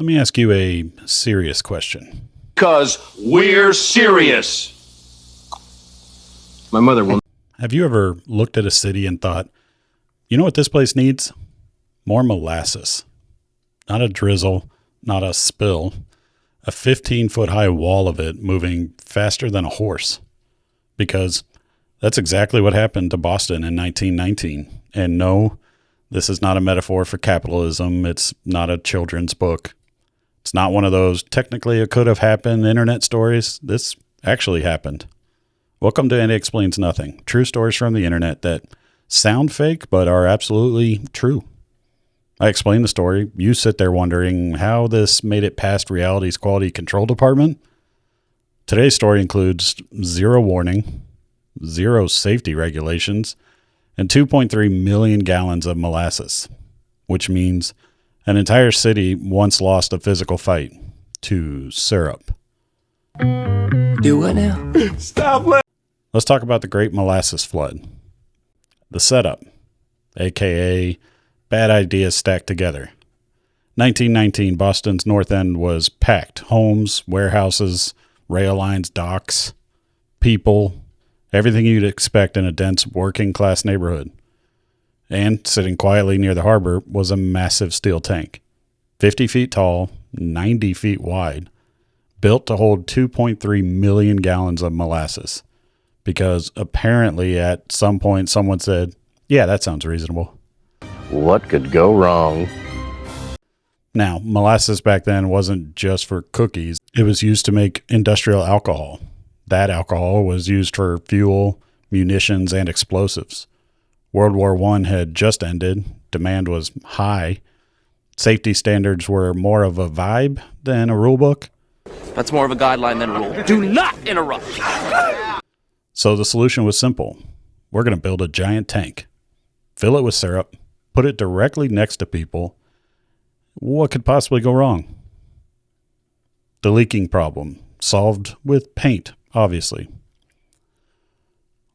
Let me ask you a serious question. Because we're serious. My mother will. Have you ever looked at a city and thought, you know what this place needs? More molasses. Not a drizzle, not a spill. A 15-foot high wall of it moving faster than a horse. Because that's exactly what happened to Boston in 1919. And no, this is not a metaphor for capitalism. It's not a children's book. It's not one of those technically it could have happened internet stories. This actually happened. Welcome to Andy Explains Nothing. True stories from the internet that sound fake but are absolutely true. I explain the story. You sit there wondering how this made it past reality's quality control department. Today's story includes zero warning, zero safety regulations, and 2.3 million gallons of molasses, which means an entire city once lost a physical fight to syrup. Do what now? Stop. Let's talk about the Great Molasses Flood. The setup, aka bad ideas stacked together. 1919, Boston's North End was packed. Homes, warehouses, rail lines, docks, people, everything you'd expect in a dense working class neighborhood. And sitting quietly near the harbor was a massive steel tank, 50 feet tall, 90 feet wide, built to hold 2.3 million gallons of molasses. Because apparently at some point someone said, yeah, that sounds reasonable. What could go wrong? Now, molasses back then wasn't just for cookies. It was used to make industrial alcohol. That alcohol was used for fuel, munitions, and explosives. World War I had just ended. Demand was high. Safety standards were more of a vibe than a rule book. That's more of a guideline than a rule. Do not interrupt. So the solution was simple. We're going to build a giant tank, fill it with syrup, put it directly next to people. What could possibly go wrong? The leaking problem, solved with paint, obviously.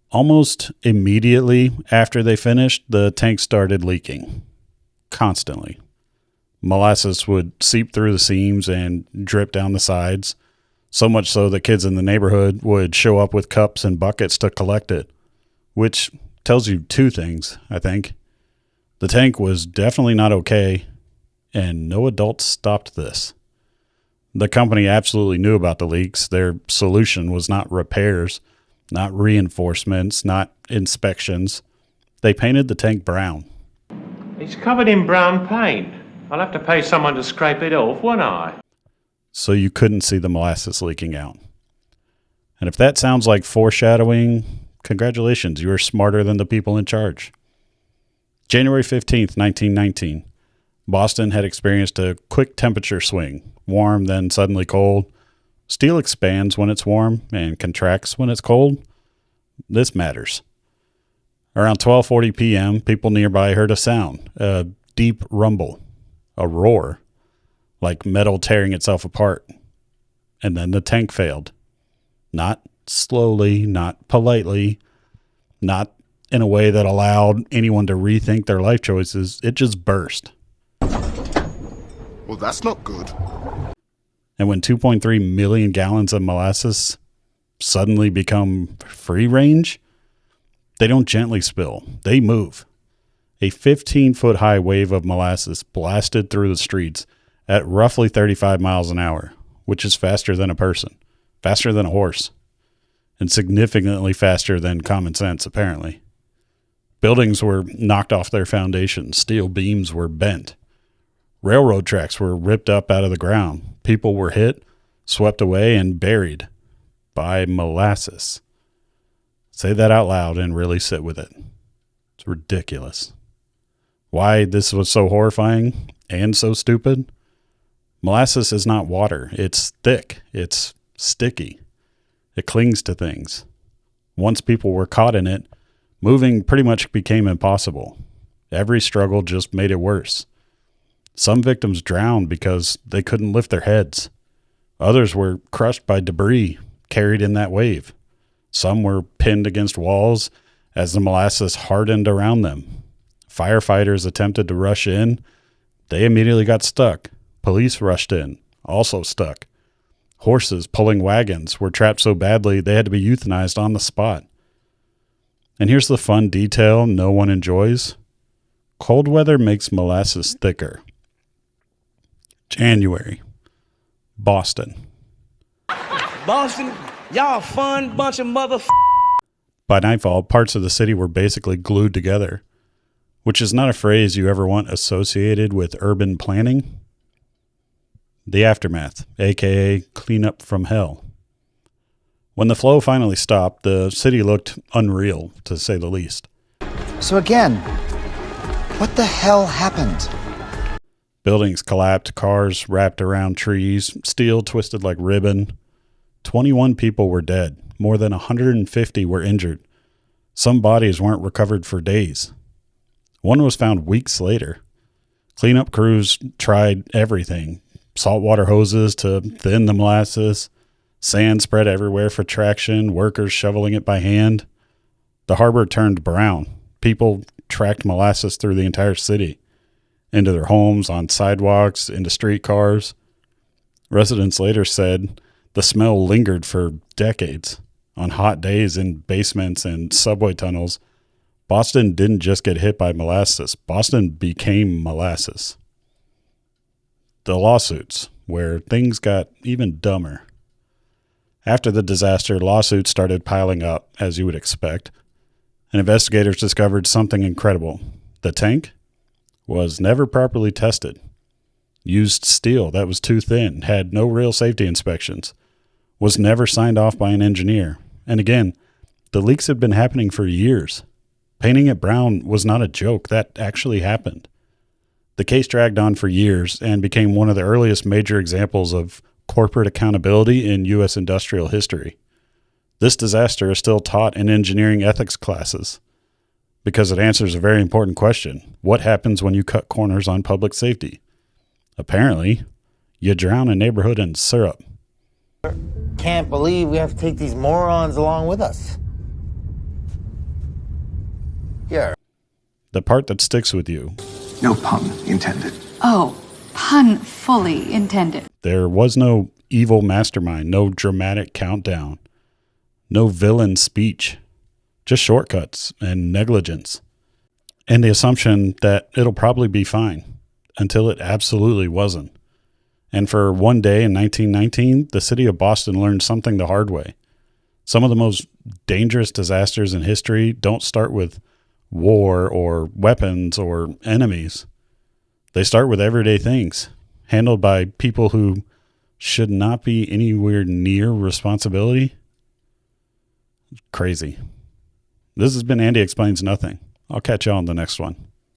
Almost immediately after they finished, the tank started leaking. Constantly. Molasses would seep through the seams and drip down the sides, so much so that kids in the neighborhood would show up with cups and buckets to collect it, which tells you two things, I think. The tank was definitely not okay, and no adults stopped this. The company absolutely knew about the leaks. Their solution was not repairs, not reinforcements, not inspections. They painted the tank brown. It's covered in brown paint. I'll have to pay someone to scrape it off, won't I? So you couldn't see the molasses leaking out. And if that sounds like foreshadowing, congratulations, you are smarter than the people in charge. January 15th, 1919. Boston had experienced a quick temperature swing, warm then suddenly cold. Steel expands when it's warm and contracts when it's cold. This matters. Around 12:40 p.m., people nearby heard a sound, a deep rumble, a roar, like metal tearing itself apart. And then the tank failed. Not slowly, not politely, not in a way that allowed anyone to rethink their life choices. It just burst. Well, that's not good. And when 2.3 million gallons of molasses suddenly become free range, they don't gently spill. They move. A 15-foot high wave of molasses blasted through the streets at roughly 35 miles an hour, which is faster than a person, faster than a horse, and significantly faster than common sense, apparently. Buildings were knocked off their foundations. Steel beams were bent. Railroad tracks were ripped up out of the ground. People were hit, swept away, and buried by molasses. Say that out loud and really sit with it. It's ridiculous. Why this was so horrifying and so stupid? Molasses is not water. It's thick. It's sticky. It clings to things. Once people were caught in it, moving pretty much became impossible. Every struggle just made it worse. Some victims drowned because they couldn't lift their heads. Others were crushed by debris carried in that wave. Some were pinned against walls as the molasses hardened around them. Firefighters attempted to rush in. They immediately got stuck, Police rushed in, also stuck. Horses pulling wagons were trapped so badly they had to be euthanized on the spot. And here's the fun detail no one enjoys. Cold weather makes molasses thicker. January. Boston. Boston, y'all fun bunch of mother. By nightfall, parts of the city were basically glued together, which is not a phrase you ever want associated with urban planning. The aftermath, aka cleanup from hell. When the flow finally stopped, the city looked unreal, to say the least. So again, what the hell happened? Buildings collapsed, cars wrapped around trees, steel twisted like ribbon. 21 people were dead. More than 150 were injured. Some bodies weren't recovered for days. One was found weeks later. Cleanup crews tried everything. Saltwater hoses to thin the molasses. Sand spread everywhere for traction. Workers shoveling it by hand. The harbor turned brown. People tracked molasses through the entire city. Into their homes, on sidewalks, into streetcars. Residents later said the smell lingered for decades. On hot days in basements and subway tunnels, Boston didn't just get hit by molasses. Boston became molasses. The lawsuits, where things got even dumber. After the disaster, lawsuits started piling up, as you would expect, and investigators discovered something incredible. The tank was never properly tested. Used steel that was too thin, had no real safety inspections, was never signed off by an engineer. And again, the leaks had been happening for years. Painting it brown was not a joke. That actually happened. The case dragged on for years and became one of the earliest major examples of corporate accountability in U.S. industrial history. This disaster is still taught in engineering ethics classes because it answers a very important question. What happens when you cut corners on public safety? Apparently, you drown a neighborhood in syrup. Can't believe we have to take these morons along with us. Yeah. The part that sticks with you. No pun intended. Oh, pun fully intended. There was no evil mastermind, no dramatic countdown, no villain speech, just shortcuts and negligence. And the assumption that it'll probably be fine until it absolutely wasn't. And for one day in 1919, the city of Boston learned something the hard way. Some of the most dangerous disasters in history don't start with war or weapons or enemies. They start with everyday things handled by people who should not be anywhere near responsibility. Crazy. This has been Andy Explains Nothing. I'll catch you on the next one.